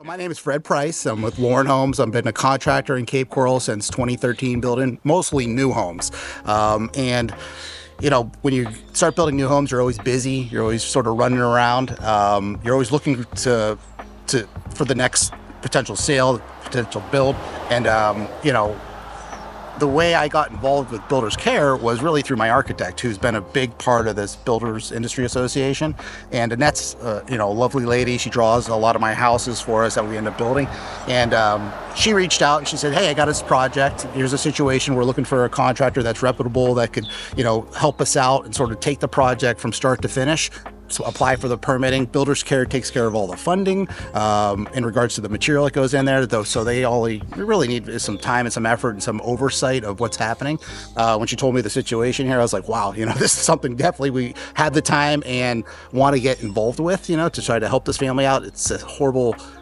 My name is Fred Price. I'm with Lauren Homes. I've been a contractor in Cape Coral since 2013, building mostly new homes. And when you start building new homes, you're always busy. You're always sort of running around. You're always looking for the next potential sale, potential build, and the way I got involved with Builders Care was really through my architect, who's been a big part of this Builders Industry Association. And Annette's, a lovely lady. She draws a lot of my houses for us that we end up building. And she reached out and she said, "Hey, I got this project. Here's a situation. We're looking for a contractor that's reputable that could, help us out and sort of take the project from start to finish." So apply for the permitting. Builders Care takes care of all the funding in regards to the material that goes in there. Though, so we really need some time and some effort and some oversight of what's happening. When she told me the situation here, I was like, wow, this is something definitely we have the time and want to get involved with, to try to help this family out. It's a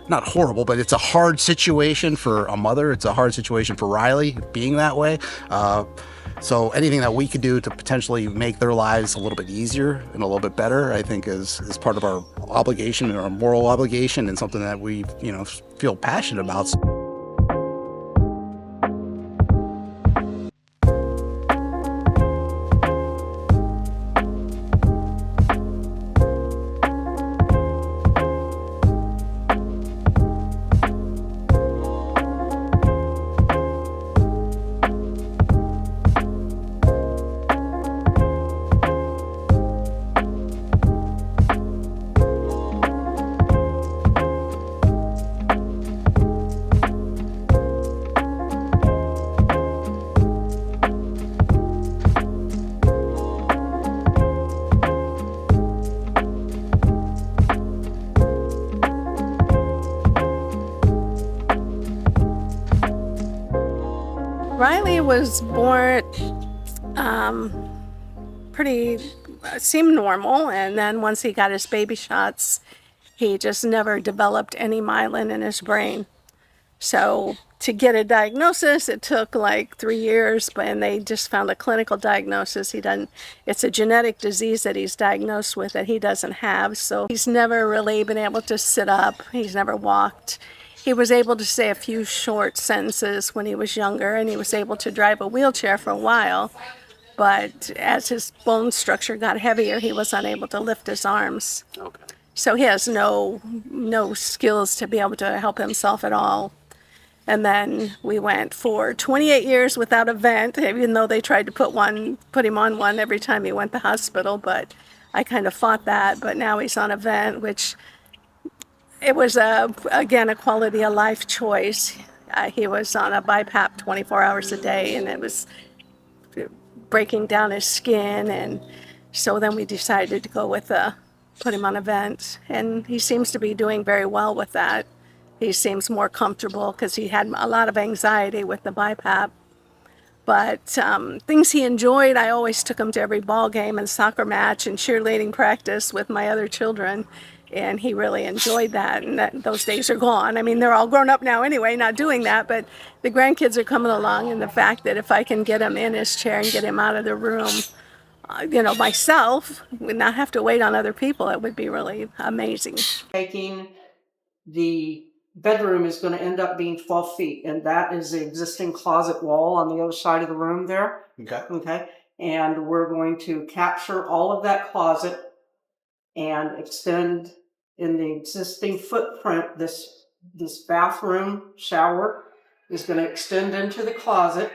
not horrible, but it's a hard situation for a mother. It's a hard situation for Riley being that way. So anything that we could do to potentially make their lives a little bit easier and a little bit better, I think is part of our obligation and our moral obligation, and something that we, feel passionate about. Riley was born seemed normal, and then once he got his baby shots, he just never developed any myelin in his brain. So to get a diagnosis, it took like 3 years, and they just found a clinical diagnosis. It's a genetic disease that he's diagnosed with that he doesn't have, so he's never really been able to sit up. He's never walked. He was able to say a few short sentences when he was younger, and he was able to drive a wheelchair for a while. But as his bone structure got heavier, he was unable to lift his arms. Okay. So he has no skills to be able to help himself at all. And then we went for 28 years without a vent, even though they tried to put him on one every time he went to the hospital. But I kind of fought that. But now he's on a vent, which it was, again, a quality of life choice. He was on a BiPAP 24 hours a day, and it was breaking down his skin. And so then we decided to go with put him on a vent. And he seems to be doing very well with that. He seems more comfortable because he had a lot of anxiety with the BiPAP. But things he enjoyed, I always took him to every ball game and soccer match and cheerleading practice with my other children. And he really enjoyed that, and those days are gone. I mean, they're all grown up now anyway, not doing that, but the grandkids are coming along, and the fact that if I can get him in his chair and get him out of the room, myself, would not have to wait on other people, it would be really amazing. The bedroom is going to end up being 12 feet, and that is the existing closet wall on the other side of the room there. Okay. And we're going to capture all of that closet and extend in the existing footprint. This bathroom shower is going to extend into the closet.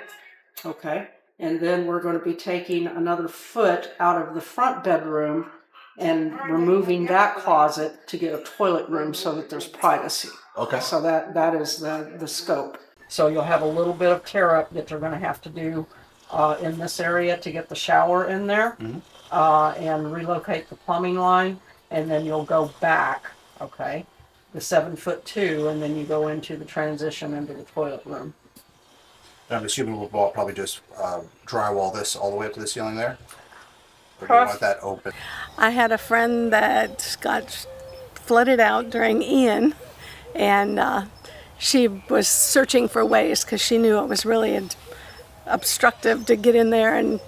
Okay. And then we're going to be taking another foot out of the front bedroom and removing that closet to get a toilet room so that there's privacy. Okay. So that is the scope. So you'll have a little bit of tear up that you're going to have to do in this area to get the shower in there. Mm-hmm. And relocate the plumbing line, and then you'll go back, okay, the 7'2", and then you go into the transition into the toilet room. I'm assuming we'll probably just drywall this all the way up to the ceiling there? Or do you want that open? I had a friend that got flooded out during Ian, and she was searching for ways because she knew it was really obstructive to get in there, and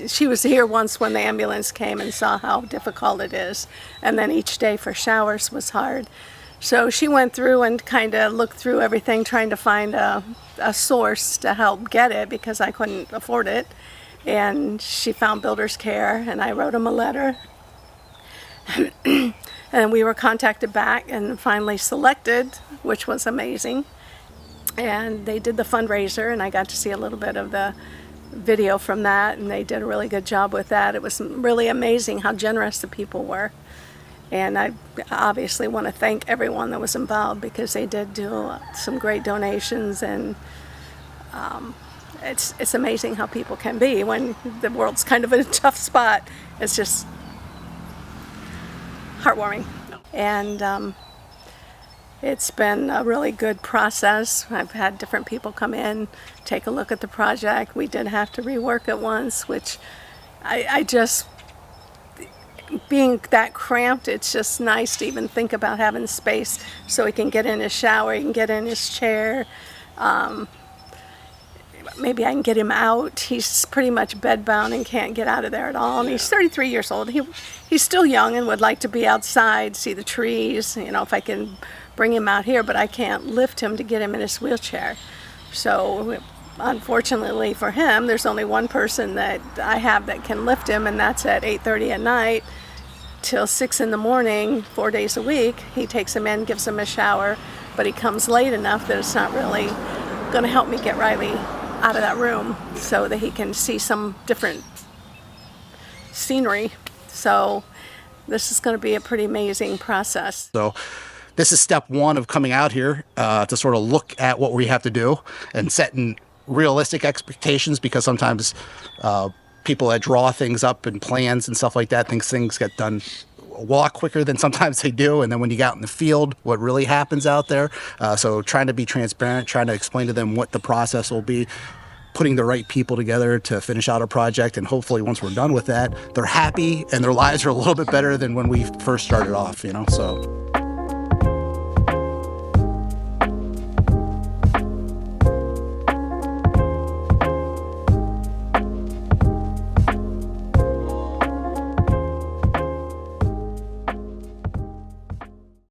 she was here once when the ambulance came and saw how difficult it is. And then each day for showers was hard. So she went through and kind of looked through everything, trying to find a source to help get it because I couldn't afford it. And she found Builders Care, and I wrote them a letter. And we were contacted back and finally selected, which was amazing. And they did the fundraiser, and I got to see a little bit of the video from that, and they did a really good job with that. It was really amazing how generous the people were. And I obviously want to thank everyone that was involved because they did do some great donations, and it's amazing how people can be when the world's kind of in a tough spot. It's just heartwarming. And it's been a really good process. I've had different people come in, take a look at the project. We did have to rework it once, which I just, being that cramped, it's just nice to even think about having space so he can get in his shower, he can get in his chair. Maybe I can get him out. He's pretty much bedbound and can't get out of there at all. And he's 33 years old. He's still young and would like to be outside, see the trees, you know, if I can bring him out here, but I can't lift him to get him in his wheelchair. So unfortunately for him, there's only one person that I have that can lift him, and that's at 8:30 at night till 6 in the morning, 4 days a week. He takes him in, gives him a shower, but he comes late enough that it's not really going to help me get Riley out of that room so that he can see some different scenery. So this is going to be a pretty amazing process. So this is step one of coming out here to sort of look at what we have to do and setting realistic expectations, because sometimes people that draw things up in plans and stuff like that think things get done a lot quicker than sometimes they do, and then when you get out in the field, what really happens out there. So trying to be transparent, trying to explain to them what the process will be, putting the right people together to finish out a project, and hopefully once we're done with that, they're happy and their lives are a little bit better than when we first started off, you know. So